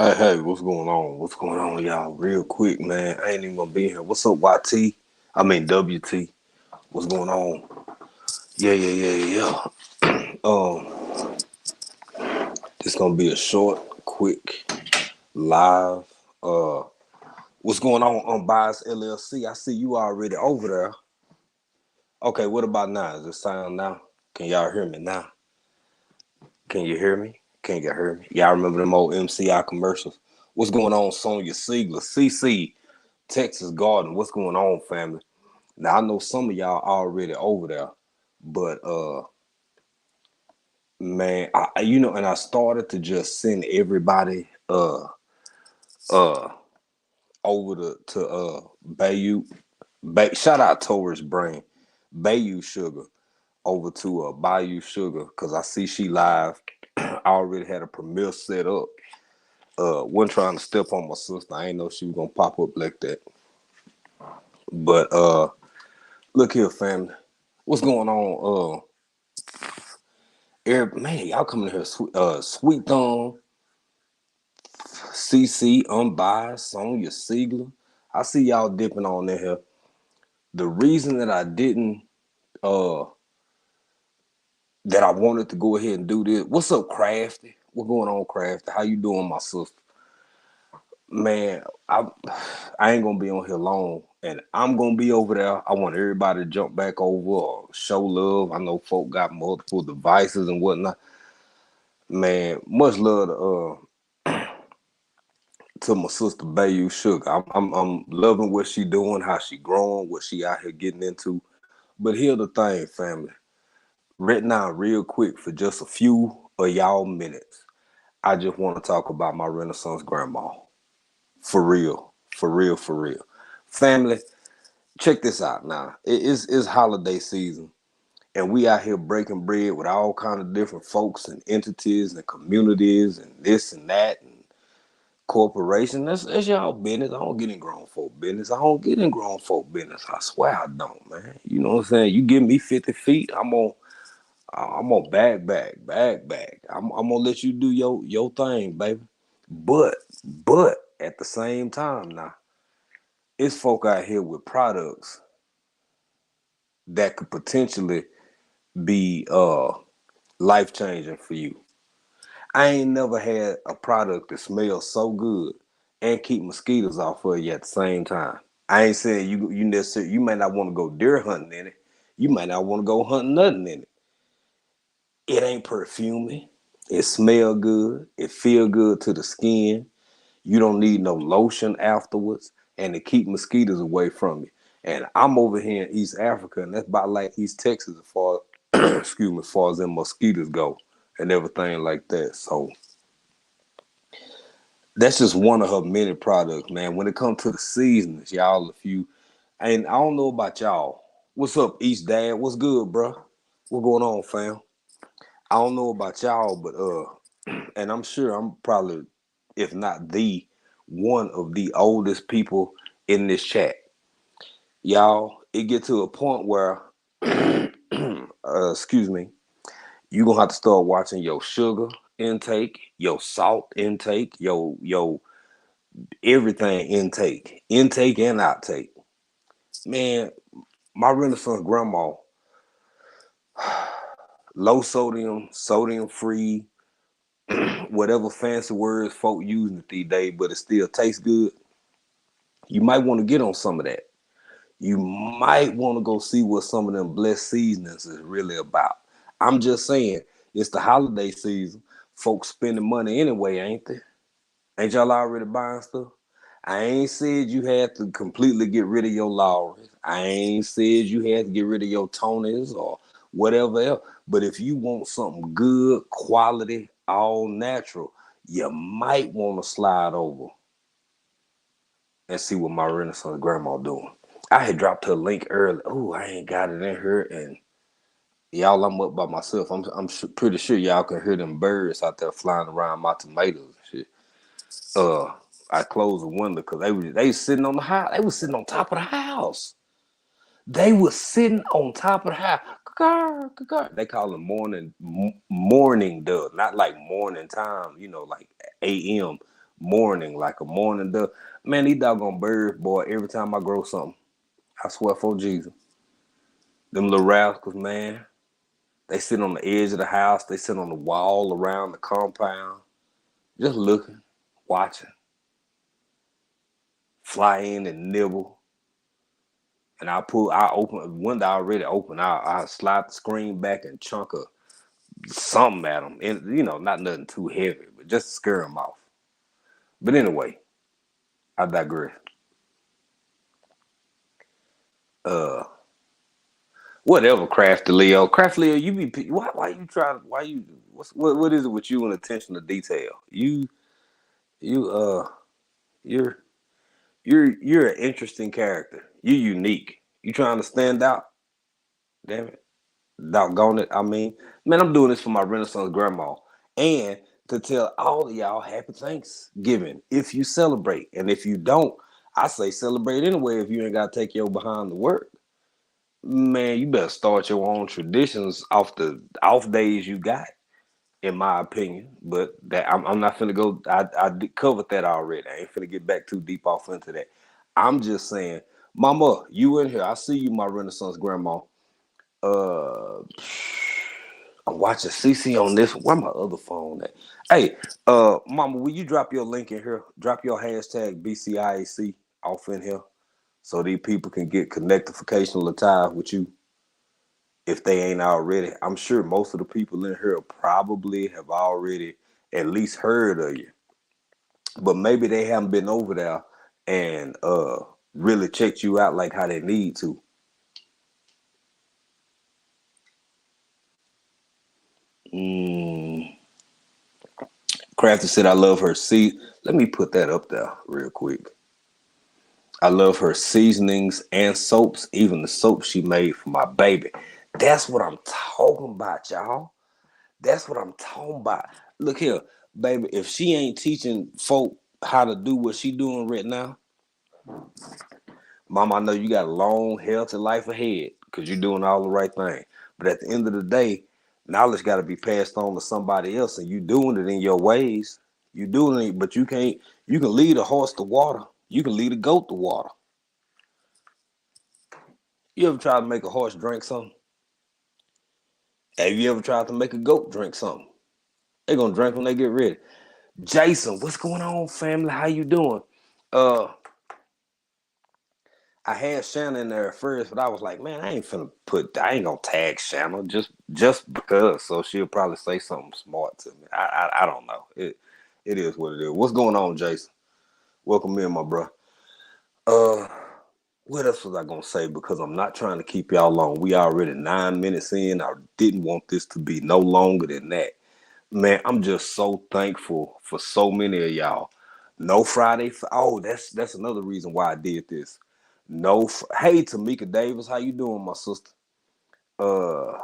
Hey, what's going on? What's going on, y'all? Real quick, man. I ain't even gonna be here. What's up, YT? I mean WT. What's going on? Yeah. This gonna be a short, quick, live. Uh, what's going on, Unbiased LLC? I see you already over there. Okay, what about now? Is it sound now? Can y'all hear me now? Can you hear me? Can you hear me? Y'all remember them old MCI commercials? What's going on, Sonya Siegler? CC, Texas Garden. What's going on, family? Now I know some of y'all already over there, but man, and I started to just send everybody uh over to Bayou shout out Taurus Brain, Bayou Sugar over to Bayou Sugar because I see she live. I already had a premiere set up. Wasn't trying to step on my sister. I ain't know she was gonna pop up like that. But look here, family. What's going on? Man, y'all coming here, Sweet Thumb, CC, Unbiased, Sonya Siegler. I see y'all dipping on in here. The reason that I didn't, that I wanted to go ahead and do this. What's up, Crafty? What's going on, Crafty? How you doing, my sister? Man, I ain't gonna be on here long, and I'm gonna be over there. I want everybody to jump back over or show love. I know folk got multiple devices and whatnot. Man, much love to my sister Bayou Sugar. I'm loving what she doing, how she growing, what she out here getting into. But here's the thing, family. Right now, real quick, for just a few of y'all minutes, I just want to talk about my Renaissance grandma. For real. For real, for real. Family, check this out now. It's holiday season. And we out here breaking bread with all kind of different folks and entities and communities and this and that and corporation. That's y'all business. I don't get in grown folk business. I don't get in grown folk business. I swear I don't, man. You know what I'm saying? You give me 50 feet, I'm on bag. I'm gonna let you do your thing, baby. But at the same time now, it's folk out here with products that could potentially be life changing for you. I ain't never had a product that smells so good and keep mosquitoes off of you at the same time. I ain't saying you necessarily you might not want to go deer hunting in it. You might not want to go hunting nothing in it. It ain't perfumey. It smell good. It feel good to the skin. You don't need no lotion afterwards, and to keep mosquitoes away from you. And I'm over here in East Africa, and that's about like East Texas as far excuse me, as far as them mosquitoes go and everything like that. So that's just one of her many products, man. When it comes to the seasons, y'all, if you and I don't know about y'all. What's up, East Dad? What's good, bro? What going on, fam? I don't know about y'all, but and I'm sure I'm probably, if not the one of the oldest people in this chat. Y'all, it get to a point where excuse me, you gonna have to start watching your sugar intake, your salt intake, your everything intake and outtake. Man, my Renaissance grandma, low sodium, sodium free, whatever fancy words folk using it these days, but it still tastes good. You might want to get on some of that. You might want to go see what some of them blessed seasonings is really about. I'm just saying, it's the holiday season. Folks spending money anyway, ain't they? Ain't y'all already buying stuff? I ain't said you had to completely get rid of your Lawry's. I ain't said you had to get rid of your Tony's or whatever else. But if you want something good, quality, all natural, you might want to slide over and see what my Renaissance grandma doing. I had dropped her link early. Oh, I ain't got it in here, and y'all, I'm up by myself. Pretty sure y'all can hear them birds out there flying around my tomatoes and shit. Uh, I closed the window because they was sitting on the house. They was sitting on top of the house. They was sitting on top of the house. Caw-caw, caw-caw. They call them morning dove, not like morning time, like AM, morning, like a morning dove. Man, these doggone birds, boy, every time I grow something, I swear for Jesus. Them little rascals, man, they sit on the edge of the house, they sit on the wall around the compound, just looking, watching, fly in and nibble. And I open the window already open. I slide the screen back and chunk of something at them. And, not nothing too heavy, but just to scare them off. But anyway, I digress. Uh, Whatever, Crafty Leo. Crafty Leo, you be why you try why you what is it with you and attention to detail? You you're you're an interesting character. You're unique. You trying to stand out? Damn it. Doggone it. I mean, man, I'm doing this for my Renaissance grandma. And to tell all of y'all happy Thanksgiving if you celebrate. And if you don't, I say celebrate anyway if you ain't gotta take your behind to work. Man, you better start your own traditions off the off days you got, in my opinion. But that I'm not finna go. I covered that already. I ain't finna get back too deep off into that. I'm just saying, Mama, you in here? I see you, my Renaissance grandma. Uh, I'm watching CC on this. Where my other phone at? Hey, Mama, will you drop your link in here? Drop your hashtag BCIAC off in here so these people can get connectification tie with you if they ain't already. I'm sure most of the people in here probably have already at least heard of you, but maybe they haven't been over there and really checked you out like how they need to. Mm. Crafty said, I love her. See, let me put that up there real quick. I love her seasonings and soaps, even the soap she made for my baby. That's what I'm talking about, y'all. That's what I'm talking about. Look here, baby, if she ain't teaching folk how to do what she doing right now, Mama, I know you got a long, healthy life ahead because you're doing all the right thing. But at the end of the day, knowledge got to be passed on to somebody else, and you doing it in your ways. You doing it, but you can't. You can lead a horse to water. You can lead a goat to water. You ever tried to make a horse drink something? Have you ever tried to make a goat drink something? They're gonna drink when they get ready. Jason, what's going on, family? How you doing? Uh, I had Shannon in there at first, but I was like, man, I ain't gonna tag Shannon just because. So she'll probably say something smart to me. I don't know. It is what it is. What's going on, Jason? Welcome in, my bro. Uh, what else was I gonna say? Because I'm not trying to keep y'all long. We already 9 minutes in. I didn't want this to be no longer than that. Man, I'm just so thankful for so many of y'all. No Friday. Oh, that's another reason why I did this. Hey, Tamika Davis, how you doing, my sister? Uh,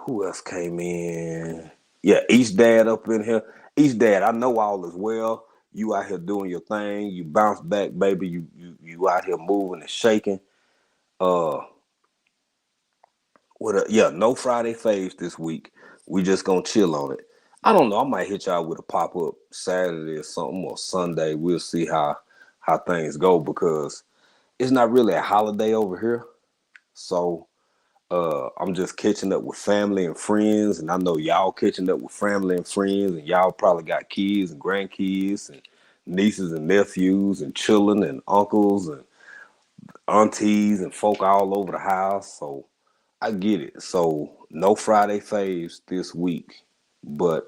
who else came in? Yeah, East Dad up in here. East Dad, I know all is well. You out here doing your thing. You bounce back, baby. You out here moving and shaking. Uh, yeah, no Friday faves this week. We just gonna chill on it. I don't know. I might hit y'all with a pop up Saturday or something or Sunday. We'll see how things go because it's not really a holiday over here. So I'm just catching up with family and friends, and I know y'all catching up with family and friends, and y'all probably got kids and grandkids and nieces and nephews and children and uncles and aunties and folk all over the house. So I get it. So no Friday faves this week. But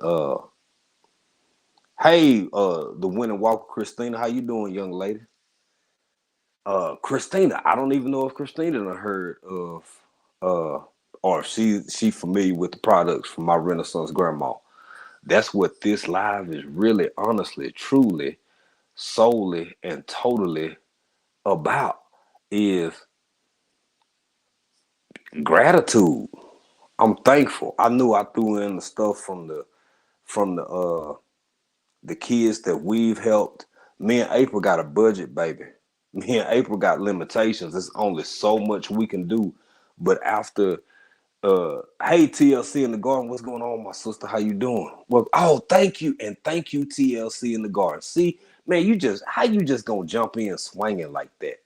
hey, the winning walker Christina, how you doing, young lady? Christina, I don't even know if Christina done heard of uh or if she familiar with the products from my Renaissance grandma. That's what this live is really, honestly, truly, solely, and totally about is gratitude. I'm thankful. I knew I threw in the stuff from the kids that we've helped. Me and April got a budget, baby. Me and April got limitations. There's only so much we can do. But after hey TLC in the garden, what's going on, my sister? How you doing? Well, oh, thank you. And thank you, TLC in the garden. See, Man, how you just gonna jump in swinging like that?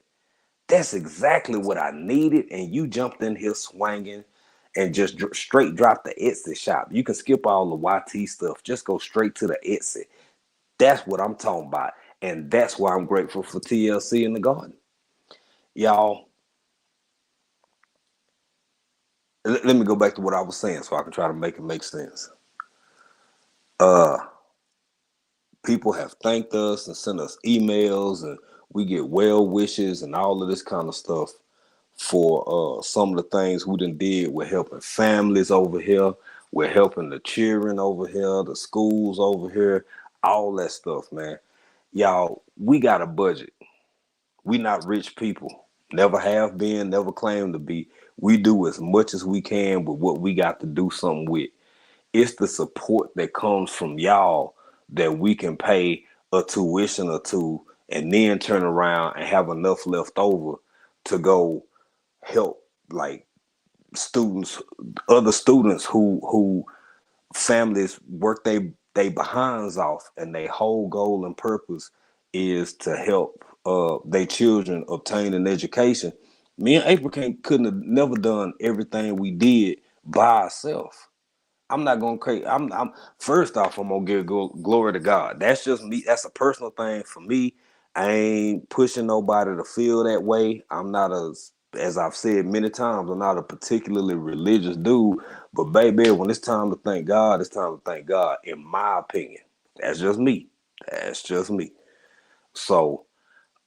That's exactly what I needed, and you jumped in here swinging and just straight drop the Etsy shop. You can skip all the YT stuff. Just go straight to the Etsy. That's what I'm talking about. And that's why I'm grateful for TLC in the garden. Y'all, let me go back to what I was saying so I can try to make it make sense. People have thanked us and sent us emails, and we get well wishes and all of this kind of stuff for some of the things we done did. We're helping families over here. We're helping the children over here, the schools over here, all that stuff, man. Y'all, we got a budget. We not rich people. Never have been, never claim to be. We do as much as we can with what we got to do something with. It's the support that comes from y'all that we can pay a tuition or two and then turn around and have enough left over to go help like students, other students who families work they behinds off, and their whole goal and purpose is to help their children obtain an education. Me and April couldn't have never done everything we did by ourselves. I'm not gonna create. I'm first off, I'm gonna give glory to God. That's just me. That's a personal thing for me. I ain't pushing nobody to feel that way. I'm not as I've said many times, I'm not a particularly religious dude. But baby, when it's time to thank God, it's time to thank God. In my opinion, that's just me. That's just me. So,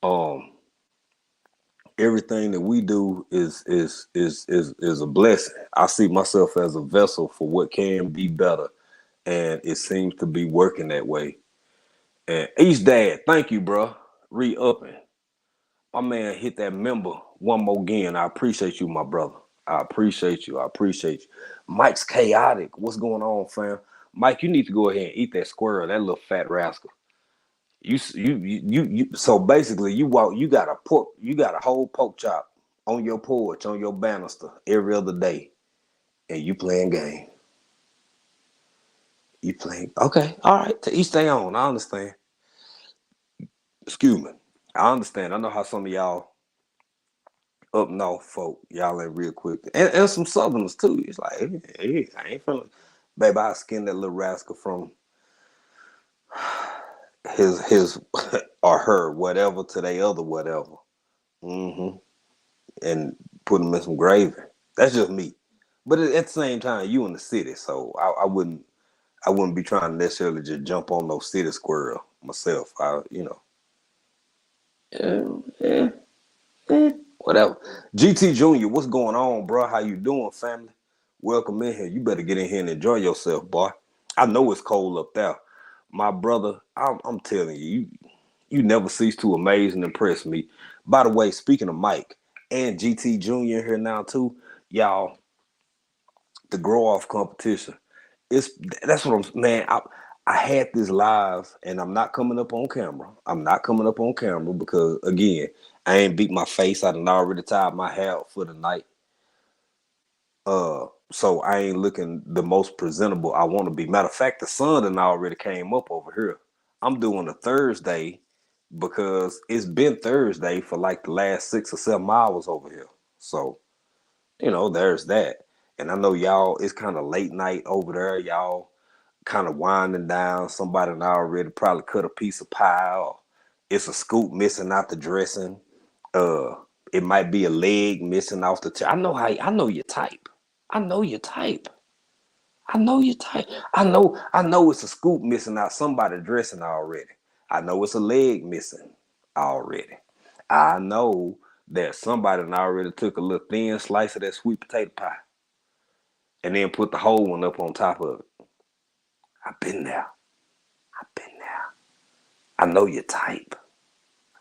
um, everything that we do is a blessing. I see myself as a vessel for what can be better, and it seems to be working that way. And East Dad, thank you, bro. Re-upping. My man hit that member one more again. I appreciate you, my brother. I appreciate you. I appreciate you. Mike's chaotic. What's going on, fam? Mike, you need to go ahead and eat that squirrel, that little fat rascal. You. So basically, you got a whole pork chop on your porch, on your banister every other day, and you playing game. You playing okay? All right. To each their own. I understand. Excuse me. I understand. I know how some of y'all up north folk, y'all ain't real quick, and some southerners too. It's like, hey, I ain't feeling. Baby, I skinned that little rascal from his or her whatever to they other whatever. Mm-hmm. And put them in some gravy. That's just me. But at the same time, you in the city, so I wouldn't be trying to necessarily just jump on no city squirrel myself. Yeah, yeah, yeah, whatever. GT Junior, what's going on, bro? How you doing, family? Welcome in here. You better get in here and enjoy yourself, boy. I know it's cold up there, my brother. I'm telling you, you never cease to amaze and impress me. By the way, speaking of Mike and GT Junior here now too, y'all, the grow off competition. It's that's what I'm man. I had this live, and I'm not coming up on camera. I'm not coming up on camera because again, I ain't beat my face. I done already tied my hair up for the night. So I ain't looking the most presentable I want to be. Matter of fact, the sun done already came up over here. I'm doing a Thursday because it's been Thursday for like the last 6 or 7 hours over here. So, there's that. And I know y'all, it's kind of late night over there. Y'all kind of winding down. Somebody already probably cut a piece of pie, or it's a scoop missing out the dressing. Uh, it might be a leg missing off the. I know your type. I know your type. I know your type. I know it's a scoop missing out somebody dressing already. I know it's a leg missing already. I know that somebody already took a little thin slice of that sweet potato pie and then put the whole one up on top of it. I've been there. I've been there. I know your type.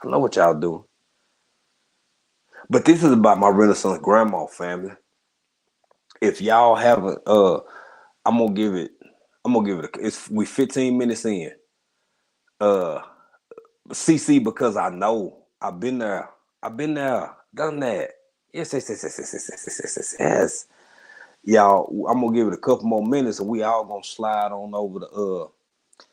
I know what y'all doing. But this is about my Renaissance grandma family. If y'all haven't, I'm gonna give it. We 15 minutes in. Uh, CC, because I know I've been there. I've been there, done that. Yes, yes, yes, yes, yes, yes, yes, yes, yes, yes. Y'all, I'm gonna give it a couple more minutes, and we all gonna slide on over to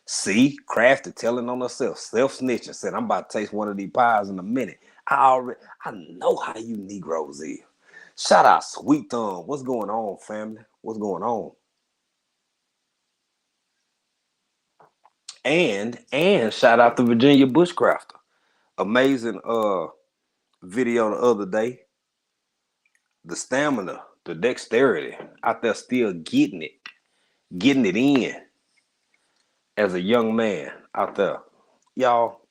See, Crafty telling on herself, self-snitching, said, I'm about to taste one of these pies in a minute. I know how you Negroes is. Shout out Sweet Thumb. What's going on, family? What's going on? And shout out to Virginia Bushcrafter. Amazing video the other day. The stamina, the dexterity out there still getting it in as a young man out there. Y'all,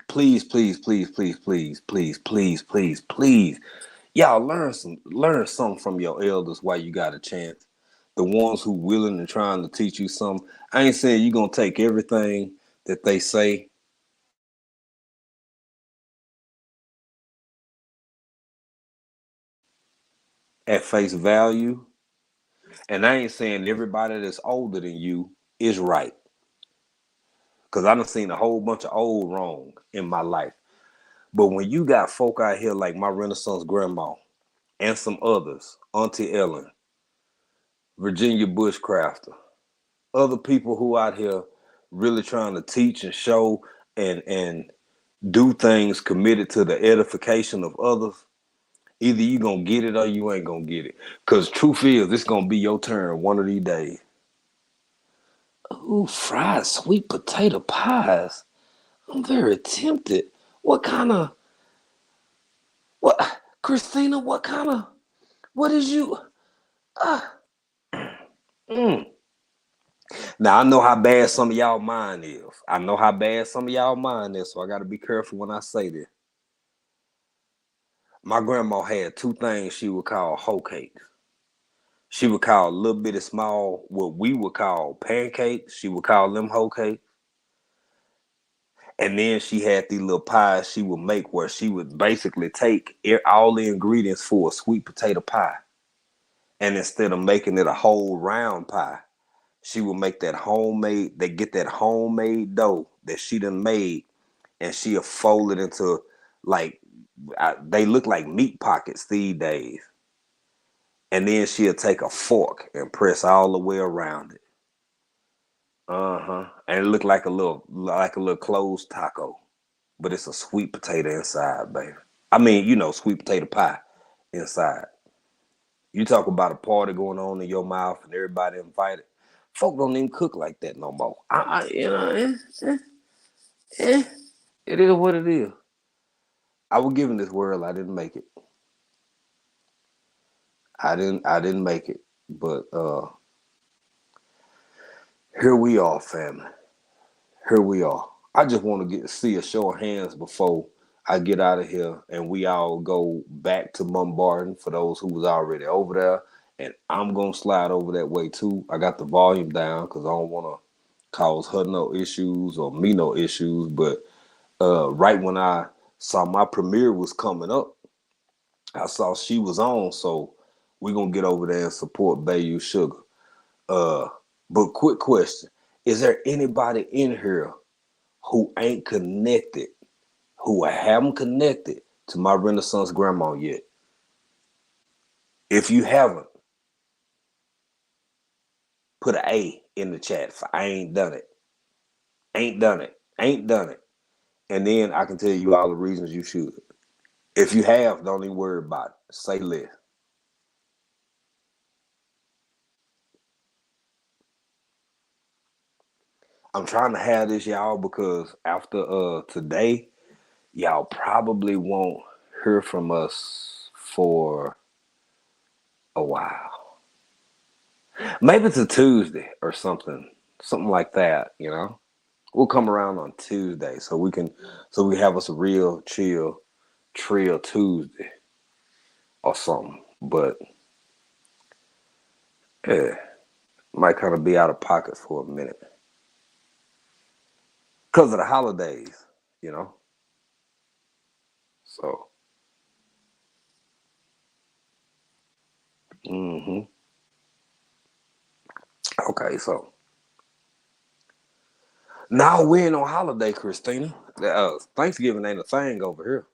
please, please, please, please, please, please, please, please, please. Y'all learn something from your elders while you got a chance. The ones who willing and trying to teach you something. I ain't saying you're gonna take everything that they say at face value. And I ain't saying everybody that's older than you is right. Cause I done seen a whole bunch of old wrong in my life. But when you got folk out here like my Renaissance grandma and some others, Auntie Ellen, Virginia Bushcrafter, other people who out here really trying to teach and show and do things committed to the edification of others, either you gonna get it or you ain't gonna get it. Cause truth is, it's gonna be your turn one of these days. Ooh, fried sweet potato pies. I'm very tempted. What kind of what Christina, what is you uh mm. Now I know how bad some of y'all mind is. I know how bad some of y'all mind is, so I gotta be careful when I say this. My grandma had two things she would call hoe cakes. She would call a little bitty small, what we would call pancakes. She would call them hoe cakes. And then she had these little pies she would make where she would basically take all the ingredients for a sweet potato pie. And instead of making it a whole round pie, she would make they get that homemade dough that she done made, and she'll fold it into like, they look like meat pockets these days. And then she'll take a fork and press all the way around it. Uh-huh. And it looked like a little closed taco. But it's a sweet potato inside, baby. I mean, sweet potato pie inside. You talk about a party going on in your mouth and everybody invited. Folk don't even cook like that no more. Eh, it is what it is. I was given this world. I didn't make it. I didn't make it. But here we are, family. Here we are. I just want to see a show of hands before I get out of here and we all go back to bombarding for those who was already over there. And I'm gonna slide over that way too. I got the volume down because I don't want to cause her no issues or me no issues. But right when I saw my premiere was coming up, I saw she was on, so we're gonna get over there and support Bayou Sugar. Uh, but quick question: is there anybody in here who ain't connected, who haven't connected to my Renaissance grandma yet? If you haven't, put an A in the chat for I ain't done it. Ain't done it. Ain't done it. And then I can tell you all the reasons you should. If you have, don't even worry about it. Say less. I'm trying to have this, y'all, because after today, y'all probably won't hear from us for a while. Maybe it's a Tuesday or something like that. We'll come around on Tuesday so we have us a real chill Trill Tuesday or something. But yeah, might kind of be out of pocket for a minute because of the holidays, you know. So, hmm okay, so now we ain't on holiday, Christina. Thanksgiving ain't a thing over here.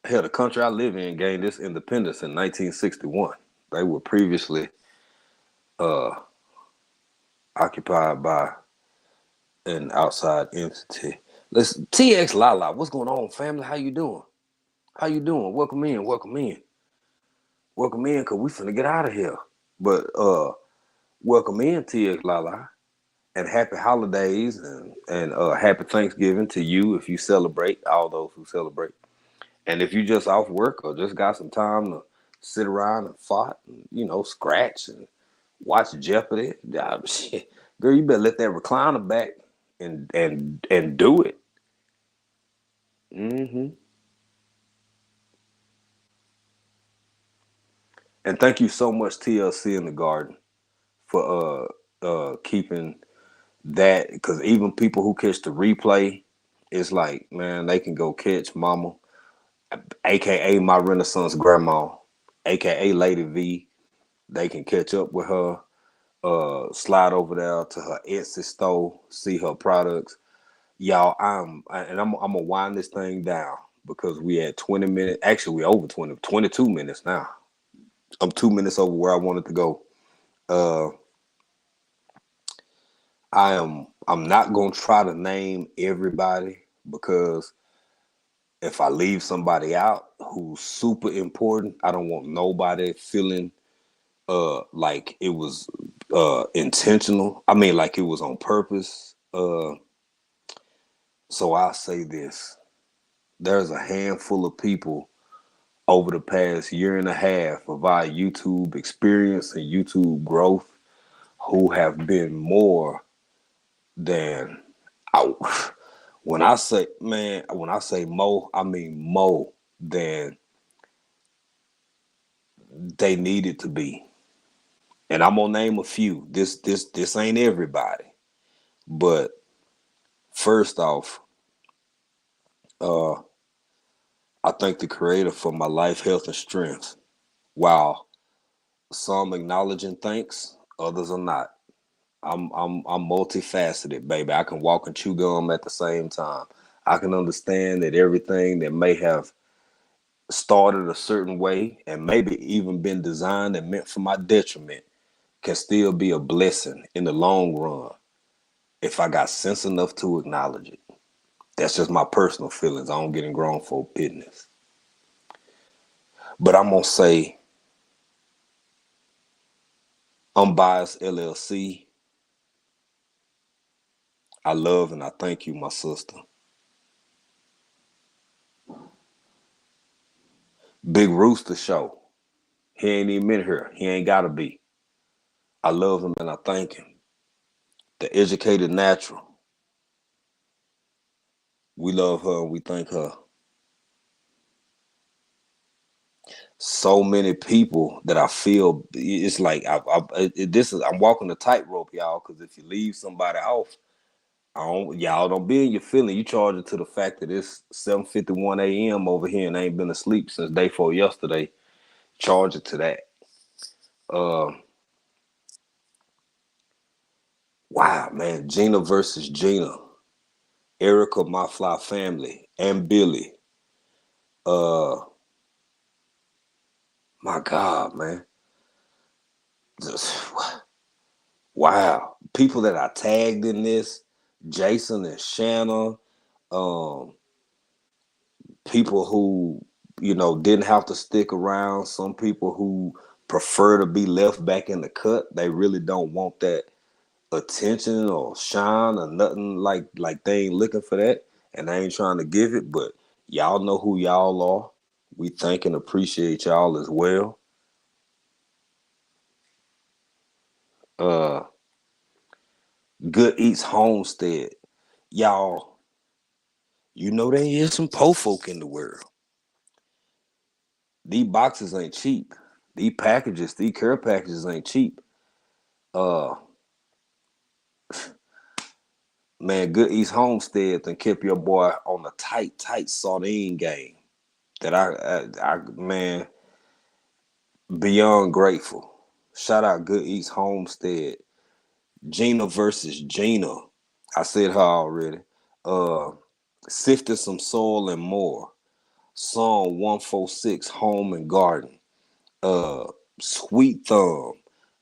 Hell, the country I live in gained its independence in 1961. They were previously uh occupied by an outside entity. Let's TX Lala. What's going on, family? How you doing? How you doing? Welcome in. Welcome in. Welcome in, cause we finna get out of here. But welcome in, TX Lala, and happy holidays and happy Thanksgiving to you if you celebrate. All those who celebrate, and if you just off work or just got some time to sit around and fart, and, scratch and watch Jeopardy. Shit. Girl, you better let that recliner back and do it. hmm And thank you so much, TLC in the Garden, for keeping that, because even people who catch the replay, it's like, man, they can go catch Mama, aka my Renaissance grandma, aka Lady V. They can catch up with her. Slide over there to her Etsy store, see her products. Y'all, I'm gonna wind this thing down because we had 20 minutes. Actually, we over 22 minutes now. I'm 2 minutes over where I wanted to go. Uh, I'm not gonna try to name everybody because if I leave somebody out who's super important, I don't want nobody feeling like it was intentional. I mean, like it was on purpose. So I'll say this. There's a handful of people over the past year and a half of our YouTube experience and YouTube growth who have been more than out. When I say, man, when I say more, I mean more than they needed to be. And I'm gonna name a few. This ain't everybody. But first off, uh, I thank the creator for my life, health, and strength. While some acknowledging thanks, others are not. I'm multifaceted, baby. I can walk and chew gum at the same time. I can understand that everything that may have started a certain way and maybe even been designed and meant for my detriment can still be a blessing in the long run if I got sense enough to acknowledge it. That's just my personal feelings. I don't get in grown folk business. But I'm gonna say Unbiased LLC. I love and I thank you, my sister. Big Rooster Show. He ain't even in here. He ain't gotta be. I love him and I thank him. The Educated Natural. We love her and we thank her. So many people that I feel it's like I'm walking the tightrope, y'all. Because if you leave somebody off, y'all don't be in your feeling. You charge it to the fact that it's 7:51 a.m. over here and I ain't been asleep since day 4 yesterday. Charge it to that. Uh, wow, man, Gina versus Gina, Erica, my fly family, and Billy. Uh, my God, man. Just, wow. People that I tagged in this, Jason and Shanna, um, people who, didn't have to stick around, some people who prefer to be left back in the cut. They really don't want that attention or shine or nothing like they ain't looking for that and they ain't trying to give it, but y'all know who y'all are. We thank and appreciate y'all as well. Uh Good Eats Homestead. Y'all, there is some po folk in the world. These boxes ain't cheap. These care packages ain't cheap. Uh Man, Good East Homestead and kept your boy on a tight sardine game. That man, beyond grateful. Shout out Good East Homestead. Gina versus Gina. I said her already. Uh Sifted Some Soil and More. Psalm 146, Home and Garden. Uh Sweet Thumb.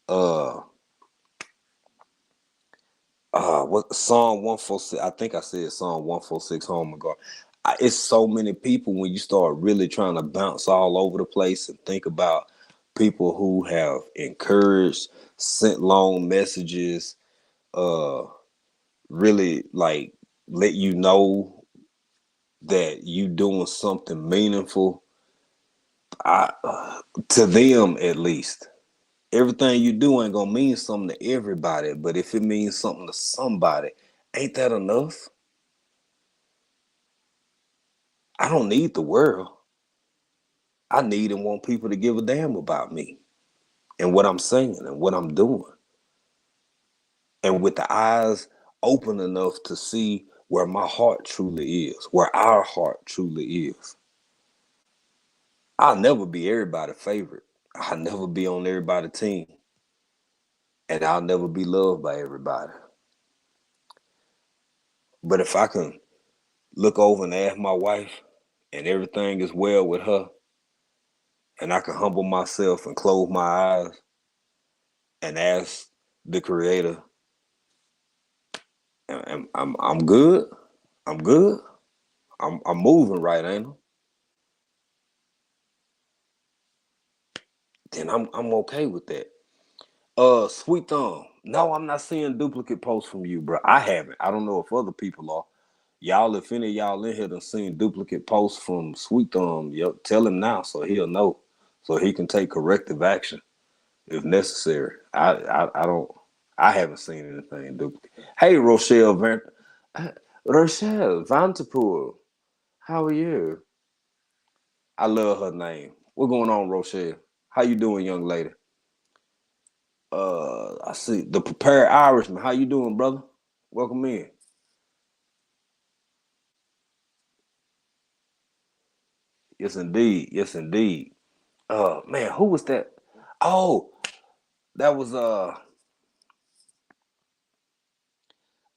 Uh What Psalm 146? I think I said Psalm 146. Home and God. It's so many people when you start really trying to bounce all over the place and think about people who have encouraged, sent long messages, uh, really like let you know that you doing something meaningful. To them at least. Everything you do ain't gonna mean something to everybody, but if it means something to somebody, ain't that enough? I don't need the world. I need and want people to give a damn about me and what I'm saying and what I'm doing. And with the eyes open enough to see where my heart truly is, where our heart truly is. I'll never be everybody's favorite. I'll never be on everybody's team. And I'll never be loved by everybody. But if I can look over and ask my wife and everything is well with her, and I can humble myself and close my eyes and ask the creator, I'm good. I'm good. I'm moving right, ain't I? Then I'm okay with that. Sweet Thumb. No, I'm not seeing duplicate posts from you, bro. I haven't. I don't know if other people are. Y'all, if any of y'all in here done seen duplicate posts from Sweet Thumb, tell him now so he'll know, so he can take corrective action if necessary. I don't. I haven't seen anything duplicate. Hey, Rochelle Vanterpool, how are you? I love her name. What going on, Rochelle? How you doing, young lady? I see the prepared Irishman. How you doing, brother? Welcome in. Yes, indeed. Yes, indeed. Man, who was that? Oh, that was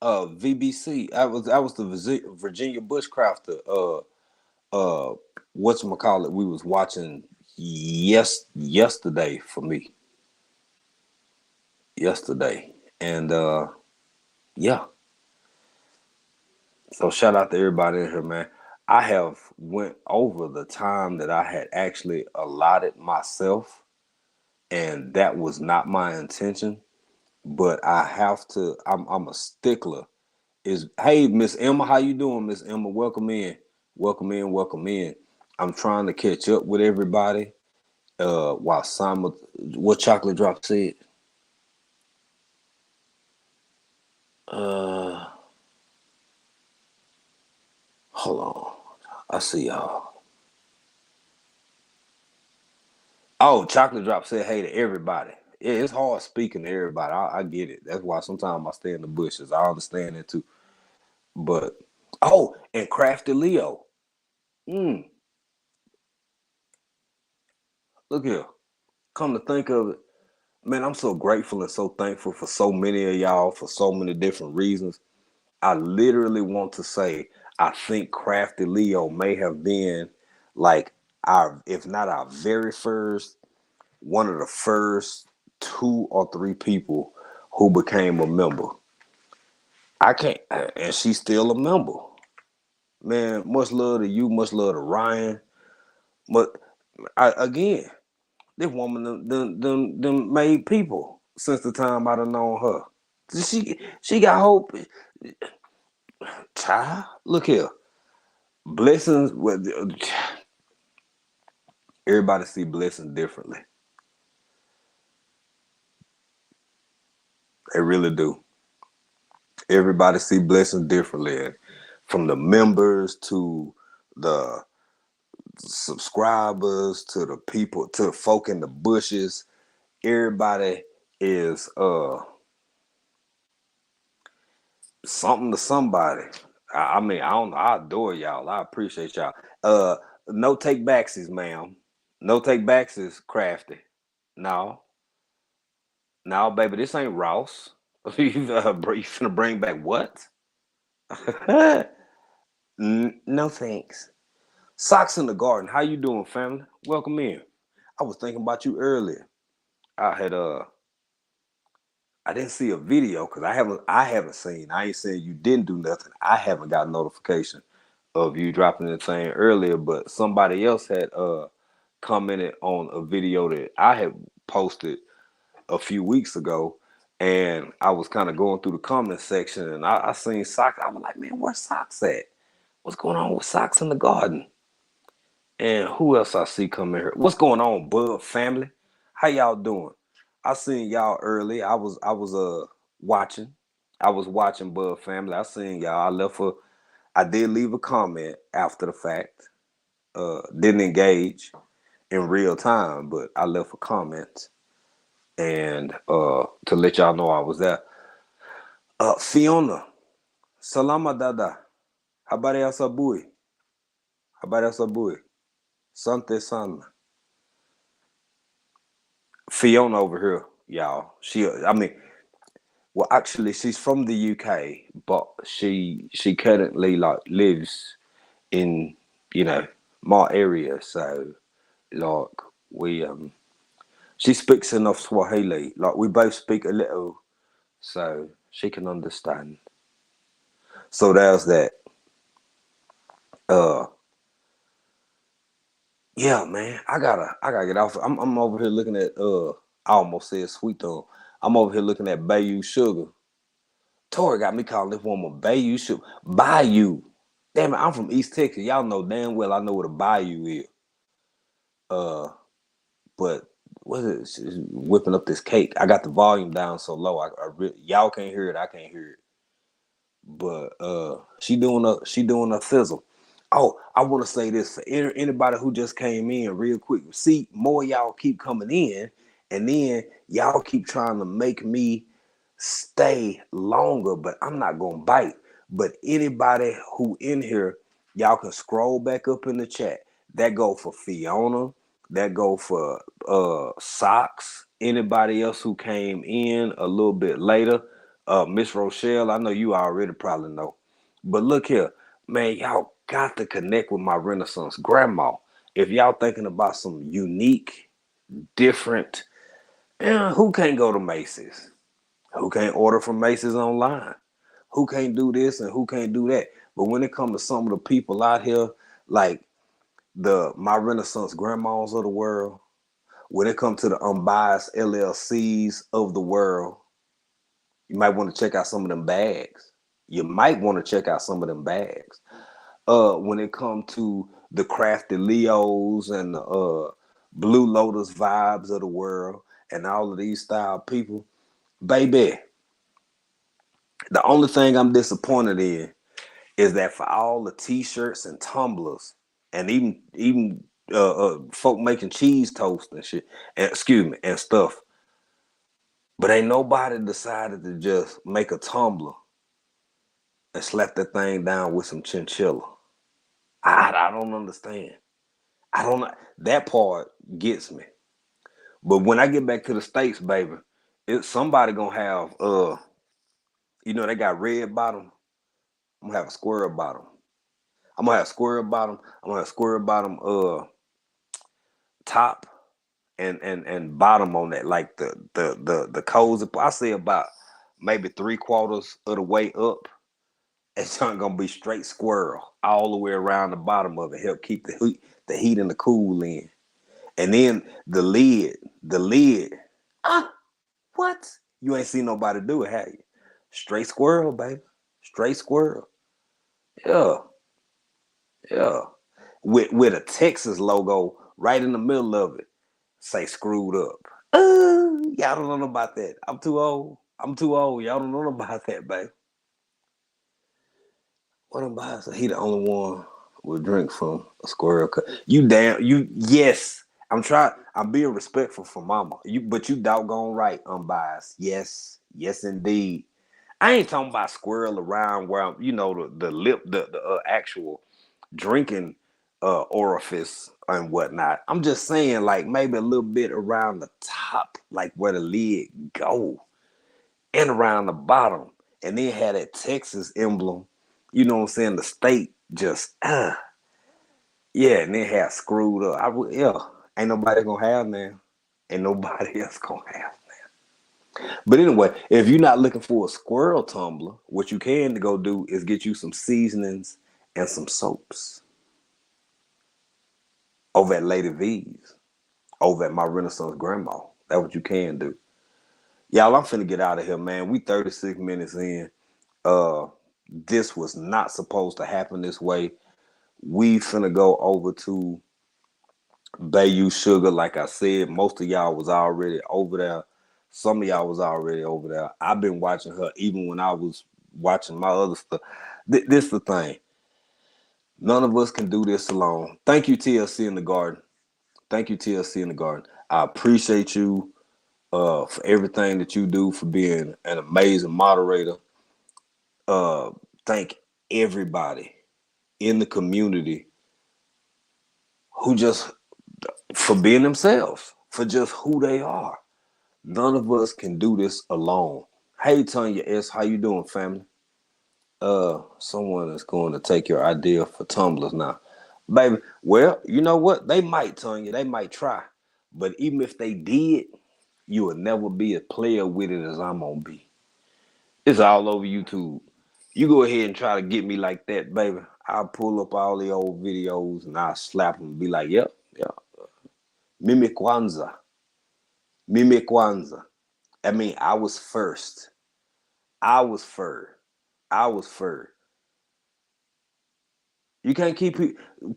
VBC. I was the Virginia Bushcrafter. Whatchamacallit we was watching yesterday for me. Yesterday. And yeah. So shout out to everybody in here, man. I have went over the time that I had actually allotted myself, and that was not my intention. But I have to. I'm a stickler. Is Hey, Miss Emma, how you doing, Miss Emma? Welcome in, welcome in, welcome in. I'm trying to catch up with everybody. While what Chocolate Drop said. Uh, Hold on. I see y'all. Oh, Chocolate Drop said hey to everybody. Yeah, it's hard speaking to everybody. I get it. That's why sometimes I stay in the bushes. I understand it too. But and Crafty Leo. Mm, Look here. Come to think of it, man, I'm so grateful and so thankful for so many of y'all for so many different reasons. I literally want to say I think Crafty Leo may have been like our, if not our very first, one of the first two or three people who became a member. I can't, and she's still a member. Man, much love to you, much love to Ryan. But again, this woman done made people since the time I done known her. She got hope. Child, look here. Blessings with everybody see blessings differently. They really do. Everybody see blessings differently. And from the members to the subscribers to the people to the folk in the bushes. Everybody is something to somebody. I mean, I don't know. I adore y'all. I appreciate y'all. Uh no take backsies, ma'am. No take backsies, Crafty. No. No, baby, this ain't Ross. You finna bring back what? No thanks. Socks in the Garden. How you doing, family? Welcome in. I was thinking about you earlier. I had I didn't see a video because I haven't seen. I ain't saying you didn't do nothing. I haven't got notification of you dropping the thing earlier, but somebody else had commented on a video that I had posted a few weeks ago, and I was kind of going through the comment section, and I seen socks. I was like, man, where's socks at? What's going on with socks in the garden? And who else I see coming here? What's going on, Bud family? How y'all doing? I seen y'all early. I was watching. I was watching Bud family. I seen y'all. I did leave a comment after the fact. Didn't engage in real time, but I left a comment and to let y'all know I was there. Fiona, salama dada. Habari ya asubuhi. Habari ya asubuhi. Sante sana. Fiona over here, y'all. Well, actually, she's from the UK, but she currently like lives in my area. So like we she speaks enough Swahili. Like we both speak a little, so she can understand. So there's that. Uh, yeah, man. I gotta get off. I'm over here looking at I almost said sweet thumb. I'm over here looking at Bayou Sugar. Tori got me calling this woman Bayou Sugar. Bayou. Damn it, I'm from East Texas. Y'all know damn well I know what a bayou is. Uh, but what is it? She's whipping up this cake. I got the volume down so low. Y'all can't hear it. I can't hear it. But she doing a fizzle. Oh, I want to say this for anybody who just came in real quick. See, more y'all keep coming in, and then y'all keep trying to make me stay longer, but I'm not gonna bite. But anybody who in here, y'all can scroll back up in the chat. That go for Fiona. That go for Socks. Anybody else who came in a little bit later. Miss Rochelle, I know you already probably know. But look here, man, y'all got to connect with my Renaissance grandma. If y'all thinking about some unique, different, who can't go to Macy's? Who can't order from Macy's online? Who can't do this and who can't do that? But when it comes to some of the people out here, like the my Renaissance grandmas of the world, when it comes to the unbiased LLCs of the world, you might want to check out some of them bags. You might want to check out some of them bags. When it comes to the crafty Leos and the Blue Lotus vibes of the world and all of these style people, baby, the only thing I'm disappointed in is that for all the t-shirts and tumblers and even folk making cheese toast and shit, and excuse me, and stuff, but ain't nobody decided to just make a tumbler and slap that thing down with some chinchilla. I don't understand. I don't know. That part gets me. But when I get back to the States, baby, it's somebody gonna have they got red bottom. I'm gonna have a square bottom. I'm gonna have square bottom. I'm gonna have square bottom top and bottom on that. Like the cozy. I say about maybe 3/4 of the way up. It's not gonna be straight squirrel all the way around the bottom of it. Help keep the heat and the cool in. And then the lid. Ah, what? You ain't seen nobody do it, have you? Straight squirrel, baby. Straight squirrel. Yeah, yeah. With a Texas logo right in the middle of it. Say screwed up. Y'all don't know about that. I'm too old. I'm too old. Y'all don't know about that, baby. What am I? He the only one with drink from a squirrel cut. You damn you yes. I'm trying. I'm being respectful for mama. But you doggone right, unbiased. Yes, yes indeed. I ain't talking about squirrel around where I'm, the lip, the actual drinking orifice and whatnot. I'm just saying, like maybe a little bit around the top, like where the lid go, and around the bottom, and then had that Texas emblem. You know what I'm saying? The state just yeah, and then had screwed up. Yeah, ain't nobody gonna have now. Ain't nobody else gonna have. But anyway, if you're not looking for a squirrel tumbler, what you can go do is get you some seasonings and some soaps over at Lady V's, over at my Renaissance grandma. That's what you can do. Y'all, I'm finna get out of here, man. We 36 minutes in. Uh, this was not supposed to happen this way. We finna go over to Bayou Sugar. Like I said, most of y'all was already over there. Some of y'all was already over there. I've been watching her even when I was watching my other stuff. This the thing. None of us can do this alone. Thank you, TLC in the garden. Thank you, TLC in the garden. I appreciate you for everything that you do, for being an amazing moderator. Uh, thank everybody in the community who just for being themselves, for just who they are. None of us can do this alone. Hey Tanya S, how you doing, family? Someone is going to take your idea for tumblers now. Baby, well, you know what? They might, Tanya, they might try. But even if they did, you will never be a player with it as I'm gonna be. It's all over YouTube. You go ahead and try to get me like that, baby. I'll pull up all the old videos and I'll slap them and be like, yep, yeah. Mimi Kwanzaa. Mimi Kwanzaa. I mean, I was first. I was first. I was first. You can't keep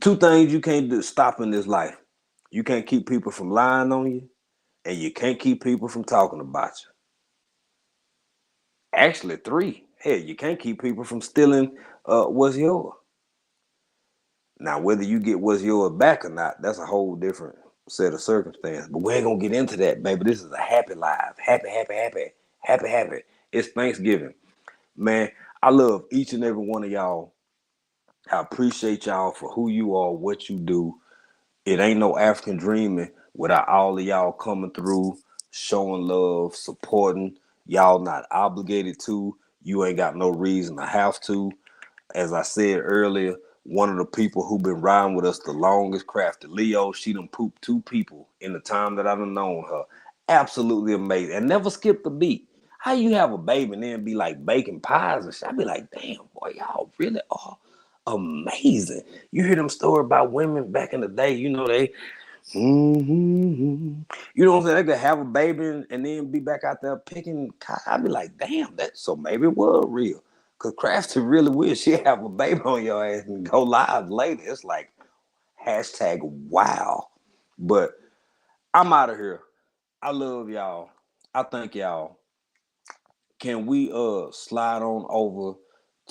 two things you can't do stop in this life. You can't keep people from lying on you, and you can't keep people from talking about you. Actually, three. Hell, you can't keep people from stealing what's yours. Now, whether you get what's yours back or not, that's a whole different set of circumstances. But we ain't gonna get into that, baby. This is a happy life. Happy, happy, happy, happy, happy. It's Thanksgiving. Man, I love each and every one of y'all. I appreciate y'all for who you are, what you do. It ain't no African dreaming without all of y'all coming through, showing love, supporting. Y'all not obligated to. You ain't got no reason to have to. As I said earlier, one of the people who been riding with us the longest, Crafty Leo, she done pooped two people in the time that I done known her. Absolutely amazing. And never skipped a beat. How you have a baby and then be like baking pies and shit? I be like, damn, boy, y'all really are amazing. You hear them story about women back in the day, you know, you know what I'm saying? They could have a baby and then be back out there picking. I'd be like, damn, that so maybe it was real. Cause Crafty really wish she have a baby on your ass and go live later. It's like hashtag wow. But I'm out of here. I love y'all. I thank y'all. Can we slide on over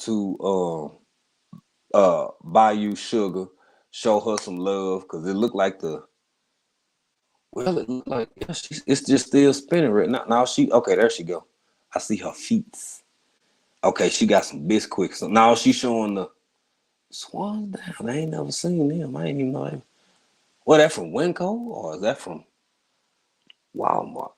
to Bayou Sugar, show her some love? Cause it looked like it looked like yeah, it's just still spinning right now. Now she okay, there she go. I see her feet. Okay, she got some biscuits. So now she's showing the swans down. I ain't never seen them. I ain't even know that. What, that from Winco or is that from Walmart?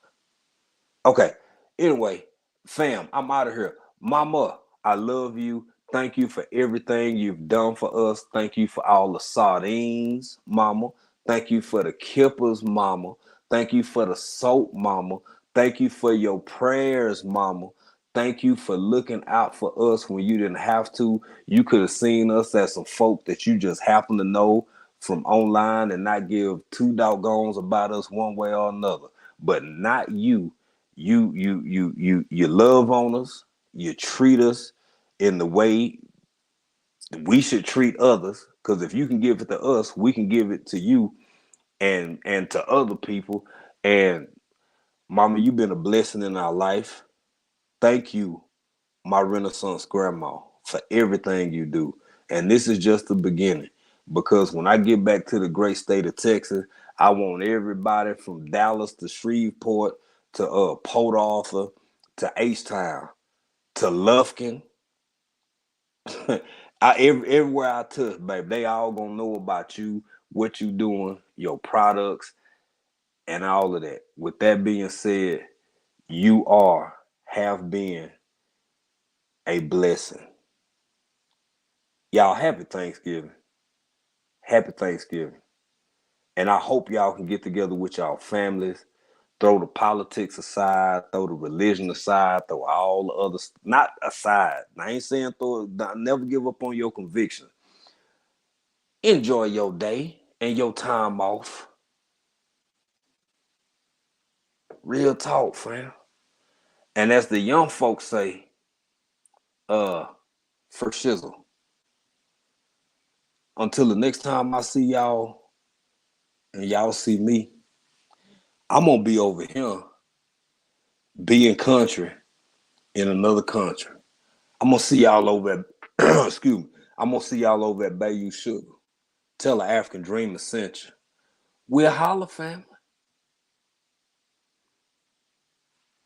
Okay. Anyway, fam, I'm out of here. Mama, I love you. Thank you for everything you've done for us. Thank you for all the sardines, Mama. Thank you for the kippers, Mama. Thank you for the soap, Mama. Thank you for your prayers, Mama. Thank you for looking out for us when you didn't have to. You could have seen us as some folk that you just happen to know from online and not give two doggones about us one way or another. But not you. You love on us. You treat us in the way we should treat others. Because if you can give it to us, we can give it to you and to other people. And Mama, you've been a blessing in our life. Thank you, my Renaissance grandma, for everything you do. And this is just the beginning. Because when I get back to the great state of Texas, I want everybody from Dallas to Shreveport to Port Arthur to H-Town to Lufkin. Everywhere I touch, baby, they all gonna know about you, what you doing, your products, and all of that. With that being said, you have been a blessing. Y'all, happy Thanksgiving. Happy Thanksgiving. And I hope y'all can get together with y'all families. Throw the politics aside, throw the religion aside, throw all the others, not aside. I ain't saying never give up on your conviction. Enjoy your day and your time off. Real talk, fam. And as the young folks say, for shizzle. Until the next time I see y'all and y'all see me, I'm gonna be over here being country in another country. I'm gonna see y'all over at excuse me. I'm gonna see y'all over at Bayou Sugar. Tell an African Dreamer sent you. We'll holler, family.